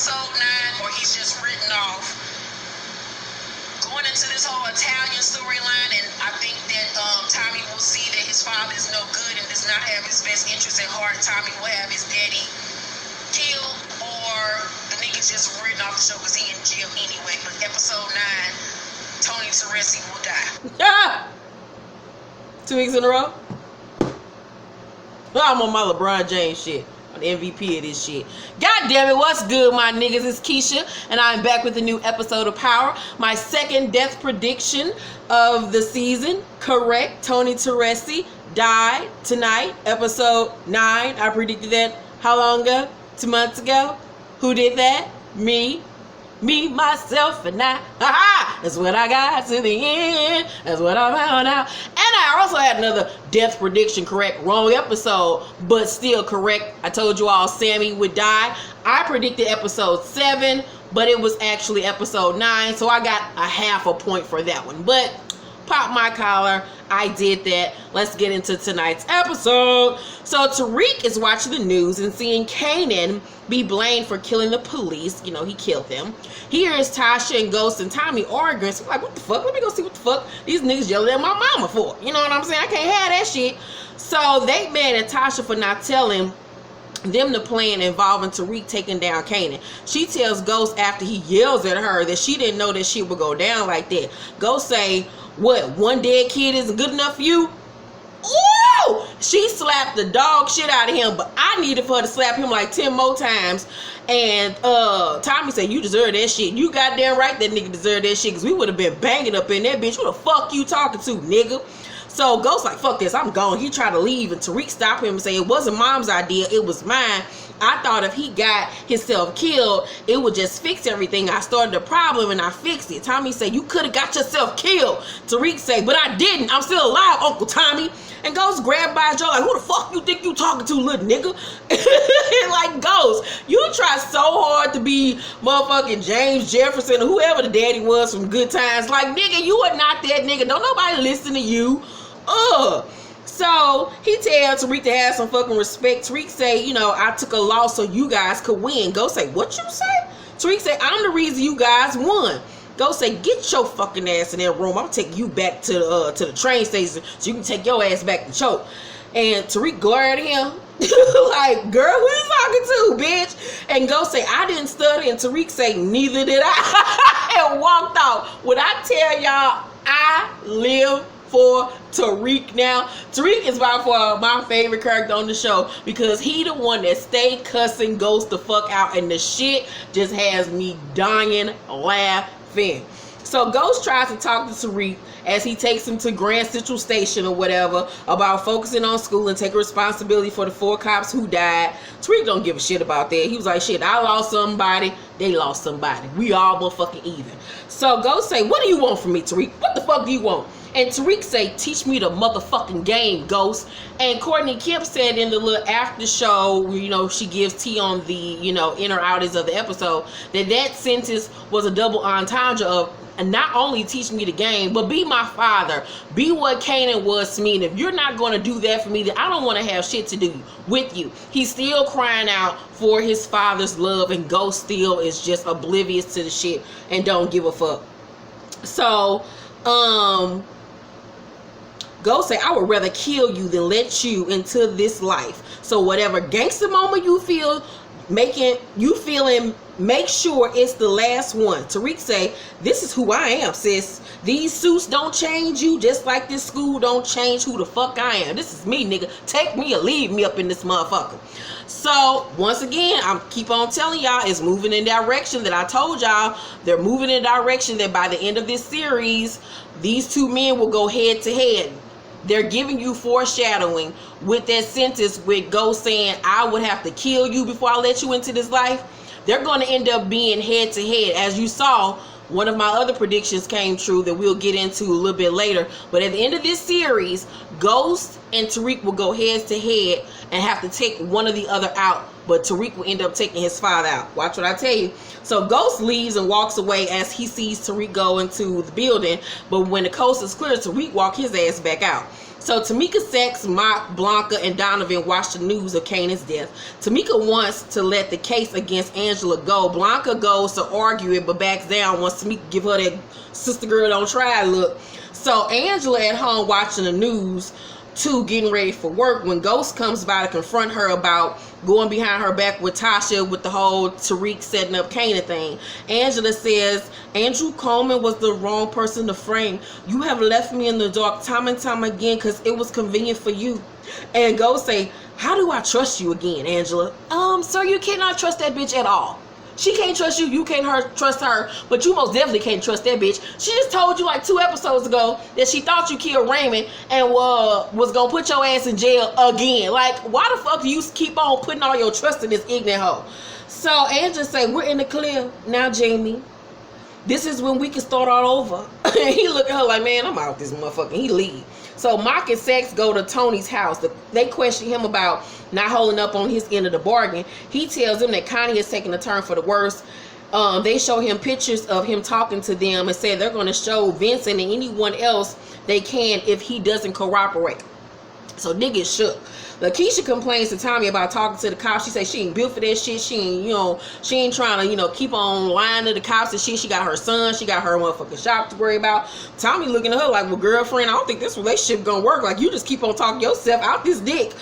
episode 9, or he's just written off. Going into this whole Italian storyline, and I think that Tommy will see that his father is no good and does not have his best interest at heart. Tommy will have his daddy killed, or the nigga's just written off the show because he in jail anyway. But episode 9, Tony Teresi will die. 2 weeks in a row. I'm on my LeBron James shit. On the MVP of this shit. God damn it, what's good, my niggas? It's Keisha, and I'm back with a new episode of Power. My second death prediction of the season. Correct. Tony Teresi died tonight. Episode 9. I predicted that how long ago? 2 months ago. Who did that? Me, myself, and I. That's what I got to the end. That's what I found out. And I also had another death prediction correct. Wrong episode, but still correct. I told you all Sammy would die. I predicted episode 7, but it was actually episode 9. So I got a half a point for that one. But pop my collar. I did that. Let's get into tonight's episode. So Tariq is watching the news and seeing Kanan be blamed for killing the police. You know, he killed them. He hears Tasha and Ghost and Tommy arguing. So I'm like, what the fuck? Let me go see what the fuck these niggas yelling at my mama for. You know what I'm saying? I can't have that shit. So they mad at Tasha for not telling them the plan involving Tariq taking down Kanan. She tells Ghost after he yells at her that she didn't know that shit would go down like that. Ghost say, what, one dead kid isn't good enough for you? Ooh! She slapped the dog shit out of him, but I needed for her to slap him like 10 more times. And Tommy said, you deserve that shit. You goddamn right that nigga deserved that shit, because we would have been banging up in that bitch. Who the fuck you talking to, nigga? So Ghost like, fuck this, I'm gone. He tried to leave, and Tariq stopped him and say, it wasn't mom's idea, it was mine. I thought if he got himself killed, it would just fix everything. I started the problem and I fixed it. Tommy said, you could have got yourself killed. Tariq say, but I didn't. I'm still alive, Uncle Tommy. And Ghost grabbed by Joe like, who the fuck you think you talking to, little nigga? Like, Ghost, you try so hard to be motherfucking James Jefferson or whoever the daddy was from Good Times. Like, nigga, you are not that nigga. Don't nobody listen to you. So he tells Tariq to have some fucking respect. Tariq say, you know, I took a loss so you guys could win. Ghost say, what you say? Tariq say, I'm the reason you guys won. Ghost say, get your fucking ass in that room. I'm taking you back to the train station so you can take your ass back to choke. And Tariq glared at him like, girl, who you talking to, bitch? And Ghost say, I didn't study. And Tariq say, neither did I. And walked off. When I tell y'all, I live for Tariq now. Tariq is by far my favorite character on the show because he the one that stay cussing Ghost the fuck out, and the shit just has me dying laughing. So Ghost tries to talk to Tariq as he takes him to Grand Central Station or whatever about focusing on school and taking responsibility for the 4 cops who died. Tariq don't give a shit about that. He was like, shit, I lost somebody, they lost somebody. We all motherfucking even. So Ghost say, what do you want from me, Tariq? What the fuck do you want? And Tariq say, teach me the motherfucking game, Ghost. And Courtney Kemp said in the little after show, you know, she gives tea on the, you know, inner outings of the episode, that sentence was a double entendre of, and not only teach me the game, but be my father. Be what Kanan was to me. And if you're not going to do that for me, then I don't want to have shit to do with you. He's still crying out for his father's love, and Ghost still is just oblivious to the shit and don't give a fuck. So, Ghost say, I would rather kill you than let you into this life. So whatever gangster moment you feel, make sure it's the last one. Tariq say, this is who I am, sis. These suits don't change you, just like this school don't change who the fuck I am. This is me, nigga. Take me or leave me up in this motherfucker. So once again, I'm keep on telling y'all, it's moving in direction that I told y'all. They're moving in a direction that by the end of this series, these two men will go head to head. They're giving you foreshadowing with that sentence with Ghost saying, I would have to kill you before I let you into this life. They're going to end up being head to head. As you saw, one of my other predictions came true that we'll get into a little bit later. But at the end of this series, Ghost and Tariq will go head to head and have to take one or the other out. But Tariq will end up taking his father out. Watch what I tell you. So Ghost leaves and walks away as he sees Tariq go into the building. But when the coast is clear, Tariq walk his ass back out. So Tamika, Sex, Mock, Blanca, and Donovan watch the news of Kanan's death. Tamika wants to let the case against Angela go. Blanca goes to argue it, but backs down once Tamika give her that sister girl don't try look. So Angela at home watching the news, too, getting ready for work, when Ghost comes by to confront her about going behind her back with Tasha with the whole Tariq setting up Kanan thing. Angela says, Andrew Coleman was the wrong person to frame. You have left me in the dark time and time again because it was convenient for you. And Ghost say, how do I trust you again, Angela? Sir, you cannot trust that bitch at all. She can't trust you, you can't trust her, but you most definitely can't trust that bitch. She just told you like 2 episodes ago that she thought you killed Raymond and was gonna put your ass in jail again. Like, why the fuck do you keep on putting all your trust in this ignorant hoe? So Angela say, we're in the clear now, Jamie. This is when we can start all over. He look at her like, man, I'm out this motherfucker. He leave. So Mock and Sex go to Tony's house. They question him about not holding up on his end of the bargain. He tells them that Connie is taking a turn for the worse. They show him pictures of him talking to them and say they're going to show Vincent and anyone else they can if he doesn't cooperate. So niggas shook. Lakeisha complains to Tommy about talking to the cops. She says she ain't built for that shit. She ain't, she ain't trying to, keep on lying to the cops and shit. She got her son. She got her motherfucking shop to worry about. Tommy looking at her like, well, girlfriend, I don't think this relationship gonna work. Like, you just keep on talking yourself out this dick.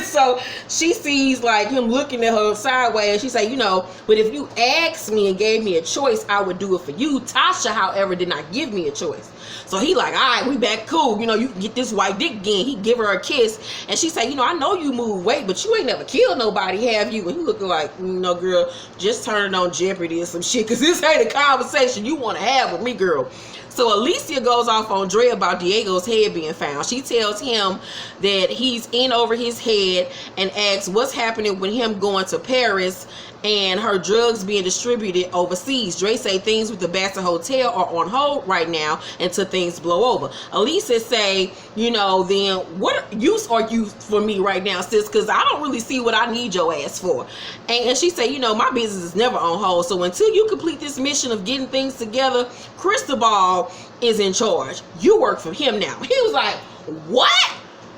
So she sees like him looking at her sideways. She say, but if you asked me and gave me a choice, I would do it for you. Tasha, however, did not give me a choice. So he like, all right, we back cool. You can get this white dick again. He give her a kiss. And she say, I know you move weight, but you ain't never killed nobody, have you? And he looking like, girl, just turn it on Jeopardy or some shit. Because this ain't a conversation you want to have with me, girl. So Alicia goes off on Dre about Diego's head being found. She tells him that he's in over his head and asks what's happening with him going to Paris and her drugs being distributed overseas. Dre say things with the Bassett Hotel are on hold right now until things blow over. Alicia say, then what use are you for me right now, sis? Because I don't really see what I need your ass for. And she say, my business is never on hold. So until you complete this mission of getting things together, Cristobal is in charge. You work for him now. He was like, what?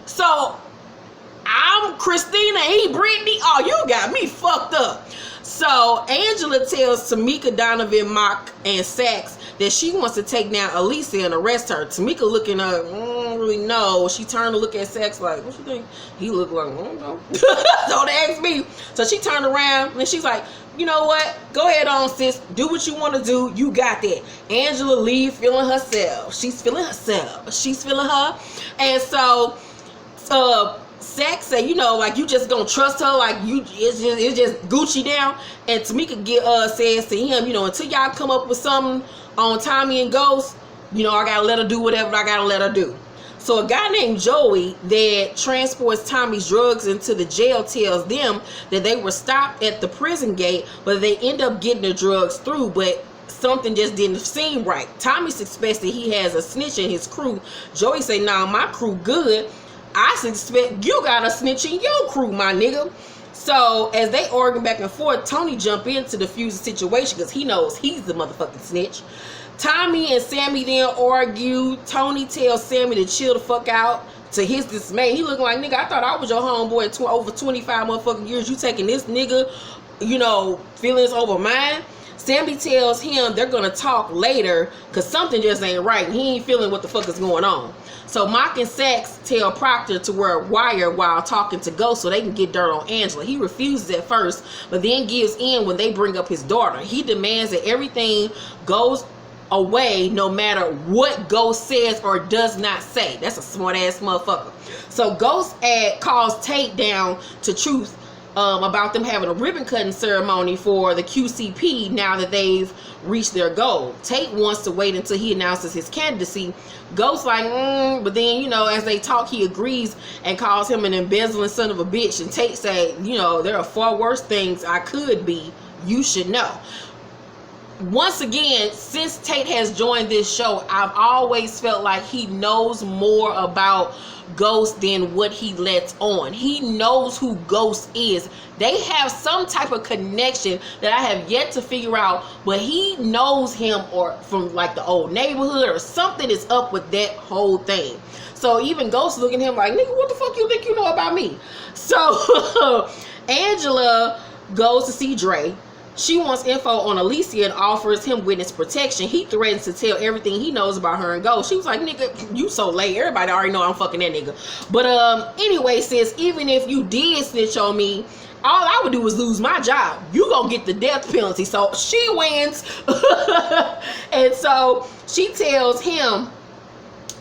So I'm Christina, he Brittany. Oh, you got me fucked up. So Angela tells Tamika, Donovan, Mock, and Sax that she wants to take down Alicia and arrest her. Tamika looking up, I don't really know. She turned to look at Sax like, what you think? He looked like, I don't know. Don't ask me. So she turned around and she's like, you know what? Go ahead on, sis. Do what you want to do. You got that. Angela leave feeling herself. She's feeling herself. She's feeling her. And so, Sax say, like you just gonna trust her, like it's just Gucci down. And Tamika says to him, until y'all come up with something on Tommy and Ghost, I gotta let her do whatever I gotta let her do. So a guy named Joey that transports Tommy's drugs into the jail tells them that they were stopped at the prison gate, but they end up getting the drugs through, but something just didn't seem right. Tommy suspects that he has a snitch in his crew. Joey say, nah, my crew good. I suspect you got a snitch in your crew, my nigga. So as they argue back and forth, Tony jump in to defuse the situation because he knows he's the motherfucking snitch. Tommy and Sammy then argue. Tony tells Sammy to chill the fuck out. To his dismay, he looking like, nigga, I thought I was your homeboy over 25 motherfucking years. You taking this nigga, feelings over mine? Sammy tells him they're gonna talk later because something just ain't right and he ain't feeling what the fuck is going on. So Mock and Sax tell Proctor to wear a wire while talking to Ghost so they can get dirt on Angela. He refuses at first, but then gives in when they bring up his daughter. He demands that everything goes away no matter what Ghost says or does not say. That's a smart ass motherfucker. So Ghost calls Tate down to truth about them having a ribbon cutting ceremony for the QCP now that they've reached their goal. Tate wants to wait until he announces his candidacy. Ghost like, but then, as they talk, he agrees and calls him an embezzling son of a bitch. And Tate say, there are far worse things I could be. You should know. once again, since Tate has joined this show, I've always felt like he knows more about Ghost than what he lets on. He knows who Ghost is. They have some type of connection that I have yet to figure out, but he knows him or from like the old neighborhood or something is up with that whole thing. So even Ghost looking at him like, nigga, what the fuck you think you know about me? So Angela goes to see Dre. She wants info on Alicia and offers him witness protection. He threatens to tell everything he knows about her and Ghost. She was like, nigga, you so late. Everybody already know I'm fucking that nigga. But anyway, sis, even if you did snitch on me, all I would do is lose my job. You gonna get the death penalty. So she wins. And so she tells him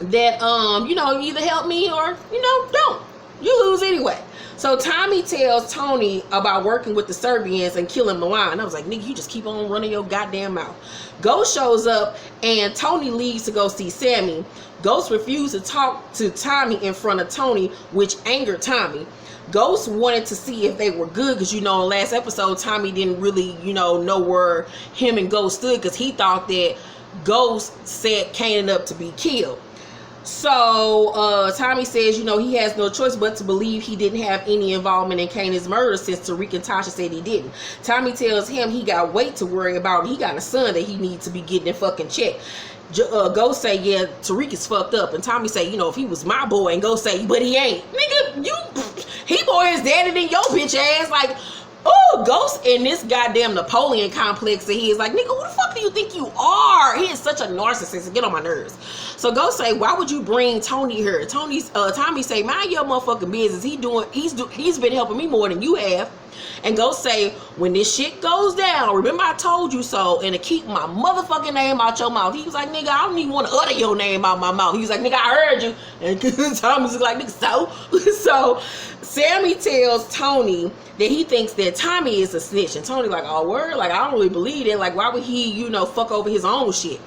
that, you know, either help me or, you know, don't. You lose anyway. So Tommy tells Tony about working with the Serbians and killing MELANIN. I was like, nigga, you just keep on running your goddamn mouth. Ghost shows up and Tony leaves to go see Sammy. Ghost refused to talk to Tommy in front of Tony, which angered Tommy. Ghost wanted to see if they were good because, you know, in last episode, Tommy didn't really, you know where him and Ghost stood because he thought that Ghost set Kanan up to be killed. So Tommy says, you know, he has no choice but to believe he didn't have any involvement in Kanan's murder since Tariq and Tasha said he didn't. Tommy tells him he got weight to worry about. He got a son that he needs to be getting in fucking check. Ghost say, yeah, Tariq is fucked up. And Tommy say, you know, if he was my boy. And Ghost say, but he ain't. Nigga, he more his daddy than your bitch ass. Like, oh, Ghost in this goddamn Napoleon complex that he is like, nigga, who the fuck do you think you are? He is such a narcissist. Get on my nerves. So Ghost say, why would you bring Tony here? Tommy say, mind your motherfucking business. He's been helping me more than you have. And Ghost say, when this shit goes down, remember I told you so, and to keep my motherfucking name out your mouth. He was like, nigga, I don't even want to utter your name out my mouth. He was like, nigga, I heard you. And Tommy's like, nigga, so? So Sammy tells Tony that he thinks that Tommy is a snitch. And Tony like, oh, word? Like, I don't really believe it. Like, why would he, you know, fuck over his own shit?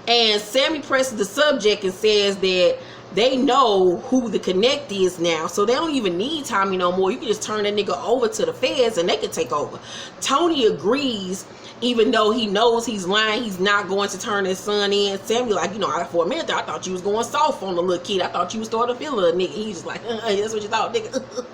And Sammy presses the subject and says that they know who the connect is now, so they don't even need Tommy no more. You can just turn that nigga over to the feds and they can take over. Tony agrees, even though he knows he's lying. He's not going to turn his son in. Sammy like, you know, for a minute there, I thought you was going soft on the little kid. I thought you was starting to feel a nigga. He's just like, that's what you thought, nigga.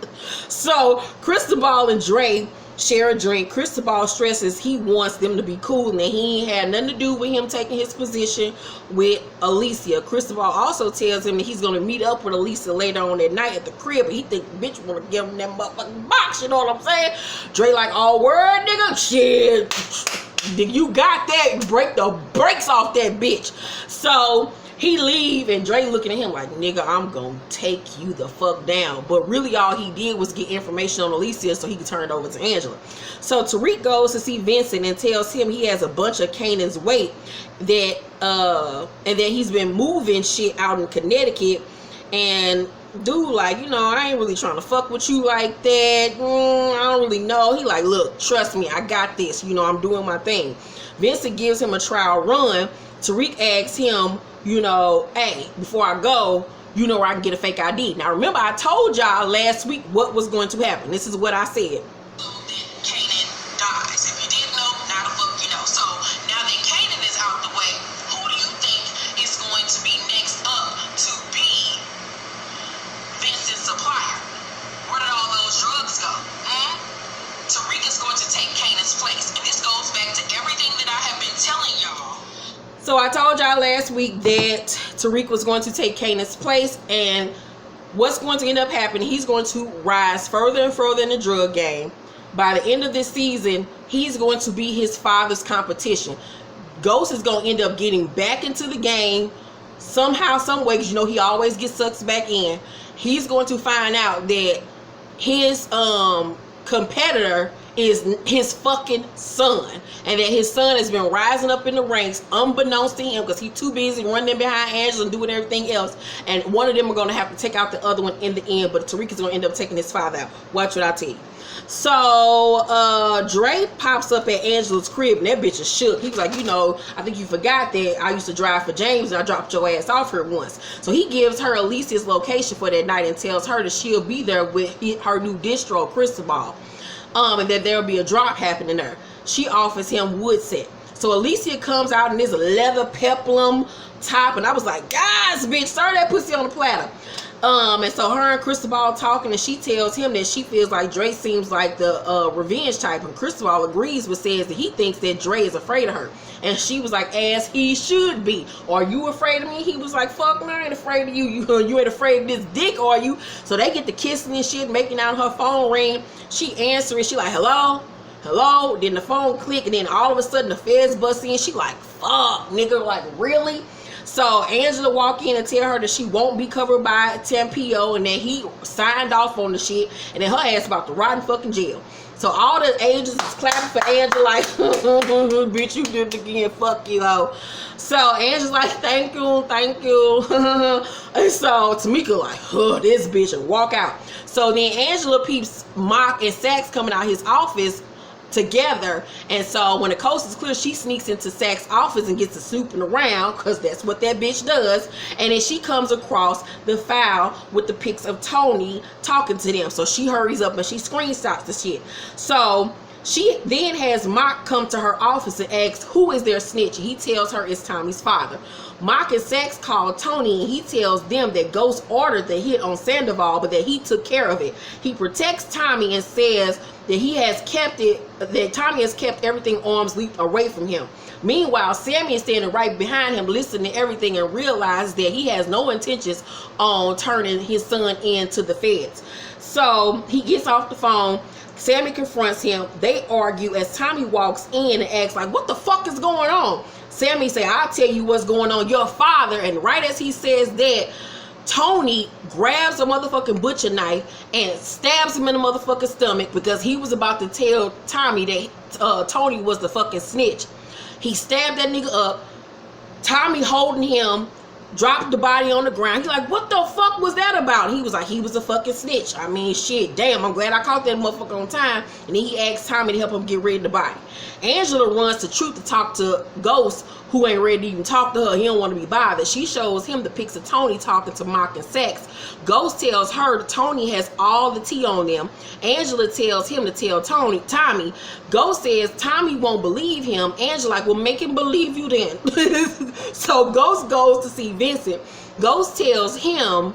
So Cristobal and Dre share a drink. Cristobal stresses he wants them to be cool and that he ain't had nothing to do with him taking his position with Alicia. Cristobal also tells him that he's going to meet up with Alicia later on that night at the crib, but he think bitch want to give him that motherfucking box, you know what I'm saying? Dre like, oh, word, nigga? Shit. You got that. Break the brakes off that bitch. So he leave and Dre looking at him like, nigga, I'm gonna take you the fuck down. But really all he did was get information on Alicia so he could turn it over to Angela. So Tariq goes to see Vincent and tells him he has a bunch of Kanan's weight that and that he's been moving shit out in Connecticut. And dude like, you know, I ain't really trying to fuck with you like that. I don't really know. He like, look, trust me, I got this. You know, I'm doing my thing. Vincent gives him a trial run. Tariq asks him, you know, hey, before I go, you know where I can get a fake ID. Now, remember, I told y'all last week what was going to happen. This is what I said. Kanan dies. If you didn't know, now the fuck you know. So, now that Kanan is out the way, who do you think is going to be next up to be Vincent's supplier? Where did all those drugs go? Tariq is going to take Kanan's place. And this goes back to everything that I have been telling y'all. So I told y'all last week that Tariq was going to take Kanan's place, and what's going to end up happening, he's going to rise further and further in the drug game. By the end of this season, he's going to be his father's competition. Ghost is going to end up getting back into the game somehow, some way, because you know he always gets sucked back in. He's going to find out that his competitor is his fucking son, and that his son has been rising up in the ranks unbeknownst to him because he's too busy running behind Angela and doing everything else, and one of them are going to have to take out the other one in the end, but Tariq is going to end up taking his father out. Watch what I tell you. So Dre pops up at Angela's crib and that bitch is shook. He was like, you know, I think you forgot that I used to drive for James and I dropped your ass off here once. So he gives her Alicia's location for that night and tells her that she'll be there with her new distro, Cristobal. And that there'll be a drop happening there. She offers him Woodset. So Alicia comes out in this leather peplum top, and I was like, guys, bitch, serve that pussy on the platter. And so her and Cristobal talking, and she tells him that she feels like Dre seems like the revenge type, and Cristobal agrees, but says that he thinks that Dre is afraid of her. And she was like, as he should be. Are you afraid of me? He was like, fuck no, I ain't afraid of you. You ain't afraid of this dick, are you? So they get to kissing and shit, making out her phone ring. She answering, she like, hello? Hello? Then the phone click, and then all of a sudden the feds bust in. She like, fuck, nigga, like, really? So Angela walk in and tell her that she won't be covered by Tampio, and that he signed off on the shit, and then her ass about to rot in fucking jail. So all the agents is clapping for Angela like, bitch, you did it again, fuck you, ho. So Angela's like, thank you, thank you. And so Tamika like, this bitch, and walk out. So then Angela peeps Mock and Sax coming out his office together, and so when the coast is clear, she sneaks into Sax's office and gets to snooping around, because that's what that bitch does. And then she comes across the file with the pics of Tony talking to them, so she hurries up and she screenshots the shit. So she then has Mock come to her office and asks, who is their snitch? He tells her it's Tommy's father. Mock and Sax call Tony, and he tells them that Ghost ordered the hit on Sandoval, but that he took care of it. He protects Tommy and says that Tommy has kept everything arm's length away from him. Meanwhile, Sammy is standing right behind him, listening to everything, and realizes that he has no intentions on turning his son into the feds. So he gets off the phone. Sammy confronts him. They argue as Tommy walks in and asks, like, what the fuck is going on? Sammy say, I'll tell you what's going on. Your father. And right as he says that, Tony grabs a motherfucking butcher knife and stabs him in the motherfucking stomach, because he was about to tell Tommy that Tony was the fucking snitch. He stabbed that nigga up. Tommy holding him, dropped the body on the ground. He's like, what the fuck was that about? He was like, he was a fucking snitch. I mean, shit, damn, I'm glad I caught that motherfucker on time. And then he asked Tommy to help him get rid of the body. Angela runs to Truth to talk to Ghost, who ain't ready to even talk to her. He don't want to be bothered. She shows him the pics of Tony talking to Mock and Sax. Ghost tells her that Tony has all the tea on them. Angela tells him to tell Tommy. Ghost says Tommy won't believe him. Angela like, well, make him believe you then. So Ghost goes to see Vincent. Ghost tells him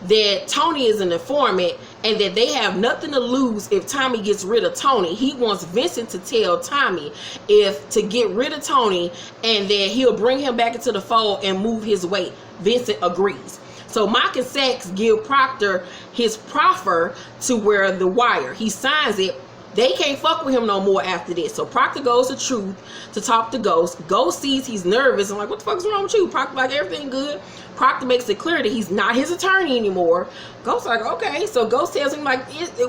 that Tony is an informant and that they have nothing to lose if Tommy gets rid of Tony. He wants Vincent to tell Tommy to get rid of Tony, and that he'll bring him back into the fold and move his weight. Vincent agrees. So Mock and Sax give Proctor his proffer to wear the wire. He signs it. They can't fuck with him no more after this. So Proctor goes to Truth to talk to Ghost. Ghost sees he's nervous and like, what the fuck's wrong with you? Proctor like, everything good. Proctor makes it clear that he's not his attorney anymore. Ghost like, okay. So Ghost tells him like,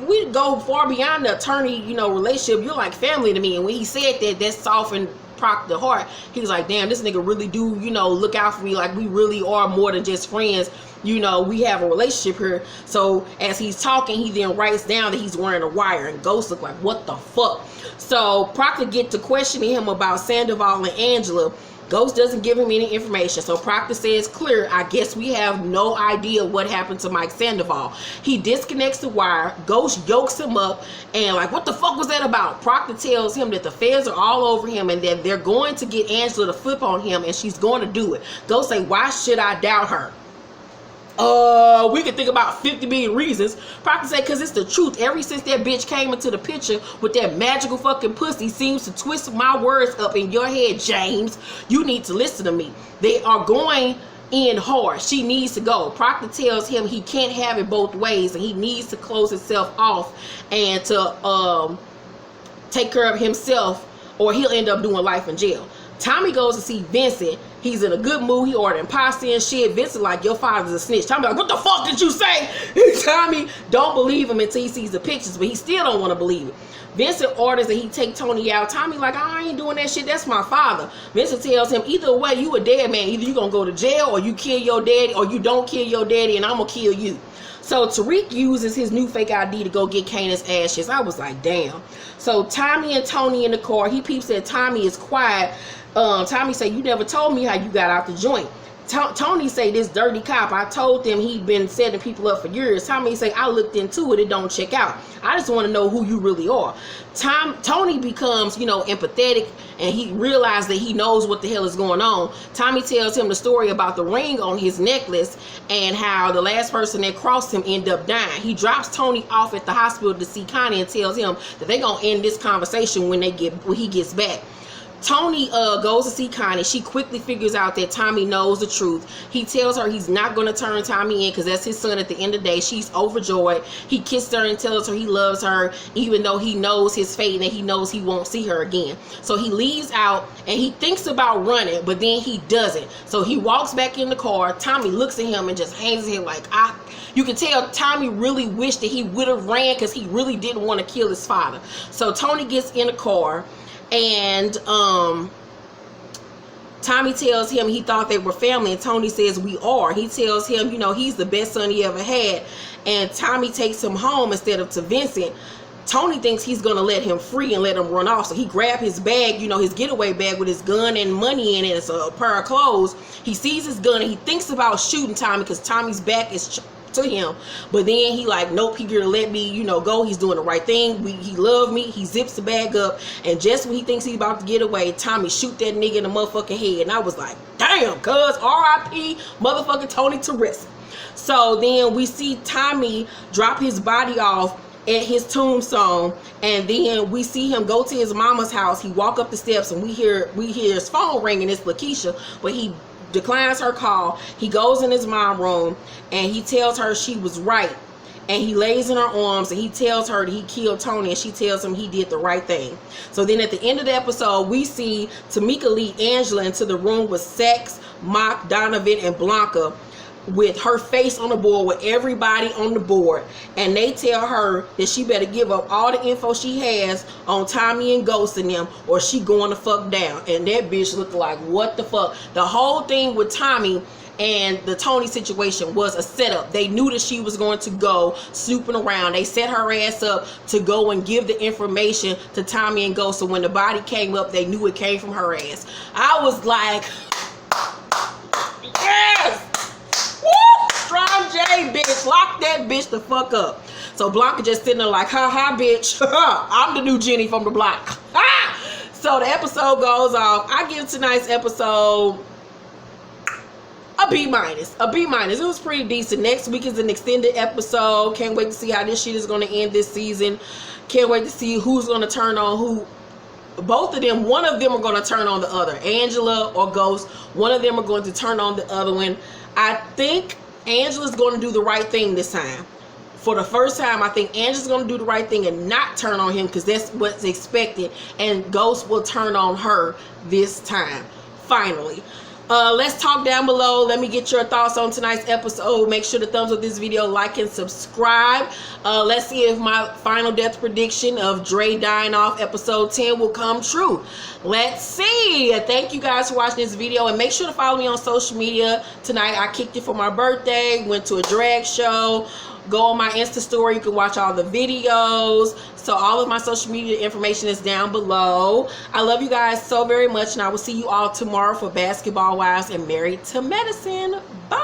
we go far beyond the attorney, relationship. You're like family to me. And when he said that softened Proctor's heart. He was like, damn, this nigga really do, look out for me. Like, we really are more than just friends. We have a relationship here. So as he's talking, he then writes down that he's wearing a wire, and Ghost look like, what the fuck? So Proctor get to questioning him about Sandoval and Angela. Ghost doesn't give him any information. So Proctor says, clear, I guess we have no idea what happened to Mike Sandoval. He disconnects the wire. Ghost yokes him up and like, what the fuck was that about? Proctor tells him that the feds are all over him and that they're going to get Angela to flip on him, and she's going to do it. Ghost say, why should I doubt her? We could think about 50 million reasons. Proctor say, because it's the truth. Ever since that bitch came into the picture with that magical fucking pussy, seems to twist my words up in your head, James. You need to listen to me. They are going in hard. She needs to go. Proctor tells him he can't have it both ways, and he needs to close himself off and to take care of himself, or he'll end up doing life in jail. Tommy goes to see Vincent. He's in a good mood. He ordering pasta and shit. Vincent like, your father's a snitch. Tommy like, what the fuck did you say? Tommy don't believe him until he sees the pictures, but he still don't want to believe it. Vincent orders that he take Tony out. Tommy like, I ain't doing that shit. That's my father. Vincent tells him, either way, you a dead man. Either you gonna go to jail, or you kill your daddy, or you don't kill your daddy, and I'm gonna kill you. So Tariq uses his new fake ID to go get Kanan's ashes. I was like, damn. So Tommy and Tony in the car. He peeps that Tommy is quiet. Tommy say, you never told me how you got out the joint. Tony say, this dirty cop, I told them he'd been setting people up for years. Tommy say, I looked into it, it don't check out. I just want to know who you really are. Tony becomes, you know, empathetic, and he realized that he knows what the hell is going on. Tommy tells him the story about the ring on his necklace and how the last person that crossed him ended up dying. He drops Tony off at the hospital to see Connie and tells him that they're gonna end this conversation when he gets back. Tony goes to see Connie. She quickly figures out that Tommy knows the truth. He tells her he's not going to turn Tommy in because that's his son at the end of the day. She's overjoyed. He kissed her and tells her he loves her, even though he knows his fate and that he knows he won't see her again. So he leaves out and he thinks about running, but then he doesn't. So he walks back in the car. Tommy looks at him and just hangs his head like, you can tell Tommy really wished that he would have ran because he really didn't want to kill his father. So Tony gets in the car. And Tommy tells him he thought they were family, and Tony says we are. He tells him, you know, he's the best son he ever had, and Tommy takes him home instead of to Vincent. Tony thinks he's gonna let him free and let him run off, so he grabbed his bag, you know, his getaway bag with his gun and money in it. It's a pair of clothes. He sees his gun and he thinks about shooting Tommy because Tommy's back is to him, but then he like, nope, he gonna let me, you know, go. He's doing the right thing. He loved me. He zips the bag up, and just when he thinks he's about to get away, Tommy shoot that nigga in the motherfucking head. And I was like, damn, cuz R.I.P. motherfucking Tony Tariq. So then we see Tommy drop his body off at his tombstone, and then we see him go to his mama's house. He walk up the steps, and we hear his phone ringing. It's Lakeisha, but he declines her call. He goes in his mom's room and he tells her she was right, and he lays in her arms and he tells her that he killed Tony, and she tells him he did the right thing. So then at the end of the episode, we see Tamika lead Angela into the room with Sex, Mock, Donovan, and Blanca, with her face on the board, with everybody on the board, and they tell her that she better give up all the info she has on Tommy and Ghost and them, or she going to fuck down. And that bitch looked like, what the fuck? The whole thing with Tommy and the Tony situation was a setup. They knew that she was going to go snooping around. They set her ass up to go and give the information to Tommy and Ghost, so when the body came up, they knew it came from her ass. I was like, yes! Strong J, bitch, lock that bitch the fuck up. So Blanca just sitting there like, ha ha, bitch. I'm the new Jenny from the block. So the episode goes off. I give tonight's episode a B-. A B-. It was pretty decent. Next week is an extended episode. Can't wait to see how this shit is going to end this season. Can't wait to see who's going to turn on who. Both of them, one of them are going to turn on the other. Angela or Ghost. One of them are going to turn on the other one. I think Angela's going to do the right thing this time. For the first time, I think Angela's going to do the right thing and not turn on him, because that's what's expected. And Ghost will turn on her this time. Finally. Let's talk down below. Let me get your thoughts on tonight's episode. Make sure to thumbs up this video, like, and subscribe. Let's see if my final death prediction of Dre dying off episode 10 will come true. Let's see. Thank you guys for watching this video, and make sure to follow me on social media. Tonight I kicked it for my birthday, went to a drag show. Go on my Insta story. You can watch all the videos. So all of my social media information is down below. I love you guys so very much, and I will see you all tomorrow for Basketball Wives and Married to Medicine. Bye.